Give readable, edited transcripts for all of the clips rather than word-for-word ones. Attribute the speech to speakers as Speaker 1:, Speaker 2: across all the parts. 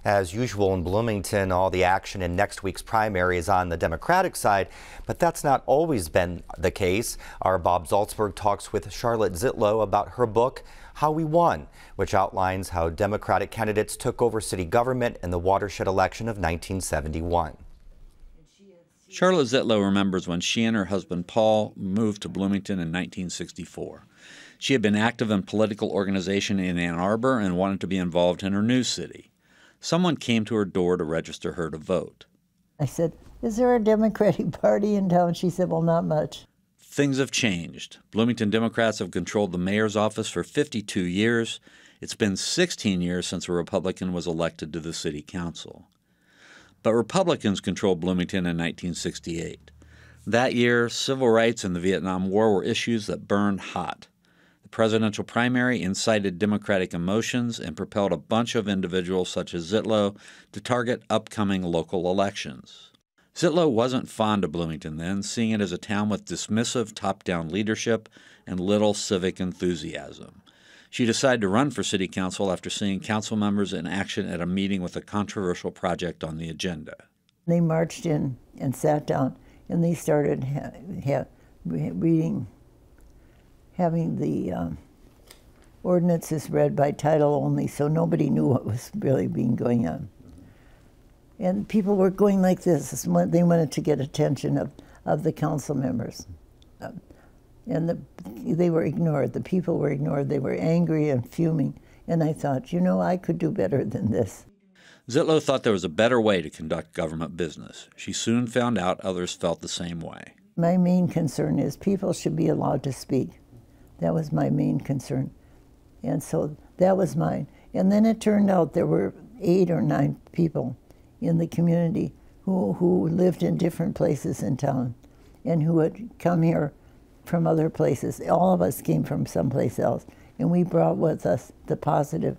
Speaker 1: As usual in Bloomington, all the action in next week's primary is on the Democratic side, but that's not always been the case. Our Bob Zaltsberg talks with Charlotte Zietlow about her book, How We Won, which outlines how Democratic candidates took over city government in the watershed election of 1971.
Speaker 2: Charlotte Zietlow remembers when she and her husband Paul moved to Bloomington in 1964. She had been active in political organization in Ann Arbor and wanted to be involved in her new city. Someone came to her door to register her to vote.
Speaker 3: I said, "Is there a Democratic Party in town?" She said, "Well, not much."
Speaker 2: Things have changed. Bloomington Democrats have controlled the mayor's office for 52 years. It's been 16 years since a Republican was elected to the city council. But Republicans controlled Bloomington in 1968. That year, civil rights and the Vietnam War were issues that burned hot. The presidential primary incited Democratic emotions and propelled a bunch of individuals such as Zietlow to target upcoming local elections. Zietlow wasn't fond of Bloomington then, seeing it as a town with dismissive top-down leadership and little civic enthusiasm. She decided to run for city council after seeing council members in action at a meeting with a controversial project on the agenda.
Speaker 3: They marched in and sat down, and they started having the ordinances read by title only, so nobody knew what was really being going on. And people were going like this. They wanted to get attention of the council members. They were ignored. The people were ignored. They were angry and fuming. And I thought, you know, I could do better than this.
Speaker 2: Zietlow thought there was a better way to conduct government business. She soon found out others felt the same way.
Speaker 3: My main concern is people should be allowed to speak. That was my main concern. And so that was mine. And then it turned out there were 8 or 9 people in the community who lived in different places in town and who had come here from other places. All of us came from someplace else, and we brought with us the positive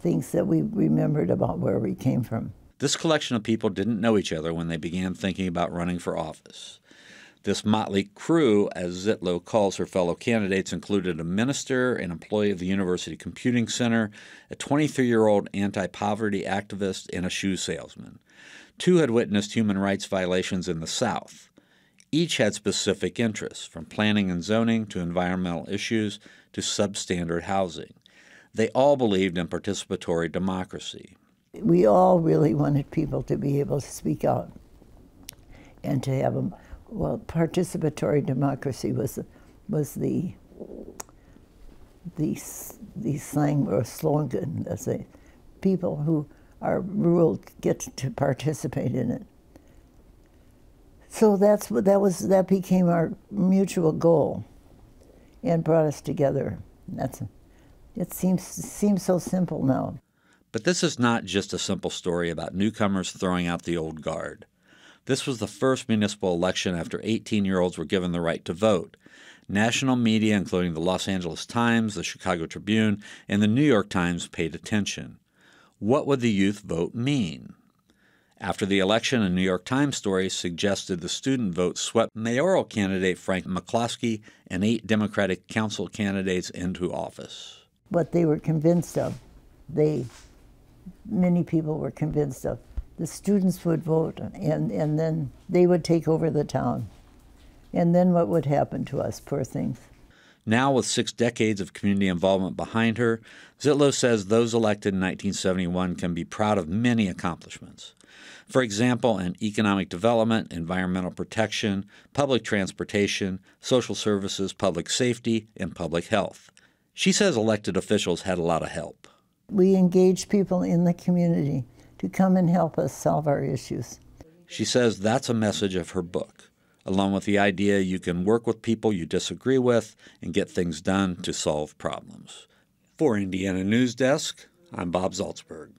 Speaker 3: things that we remembered about where we came from.
Speaker 2: This collection of people didn't know each other when they began thinking about running for office. This motley crew, as Zietlow calls her fellow candidates, included a minister, an employee of the University Computing Center, a 23-year-old anti-poverty activist, and a shoe salesman. 2 had witnessed human rights violations in the South. Each had specific interests, from planning and zoning to environmental issues to substandard housing. They all believed in participatory democracy.
Speaker 3: We all really wanted people to be able to speak out and to have them. Well, participatory democracy was the slang or slogan. As people who are ruled get to participate in it. So that became our mutual goal, and brought us together. It seems so simple now.
Speaker 2: But this is not just a simple story about newcomers throwing out the old guard. This was the first municipal election after 18-year-olds were given the right to vote. National media, including the Los Angeles Times, the Chicago Tribune, and the New York Times, paid attention. What would the youth vote mean? After the election, a New York Times story suggested the student vote swept mayoral candidate Frank McCloskey and 8 Democratic council candidates into office.
Speaker 3: What they were convinced of, many people were convinced of, the students would vote, and then they would take over the town. And then what would happen to us, poor things?
Speaker 2: Now, with 6 decades of community involvement behind her, Zietlow says those elected in 1971 can be proud of many accomplishments. For example, in economic development, environmental protection, public transportation, social services, public safety, and public health. She says elected officials had a lot of help.
Speaker 3: We engaged people in the community to come and help us solve our issues.
Speaker 2: She says that's a message of her book, along with the idea you can work with people you disagree with and get things done to solve problems. For Indiana News Desk, I'm Bob Zaltsberg.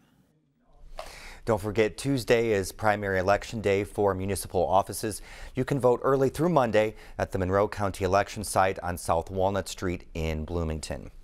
Speaker 1: Don't forget, Tuesday is primary election day for municipal offices. You can vote early through Monday at the Monroe County election site on South Walnut Street in Bloomington.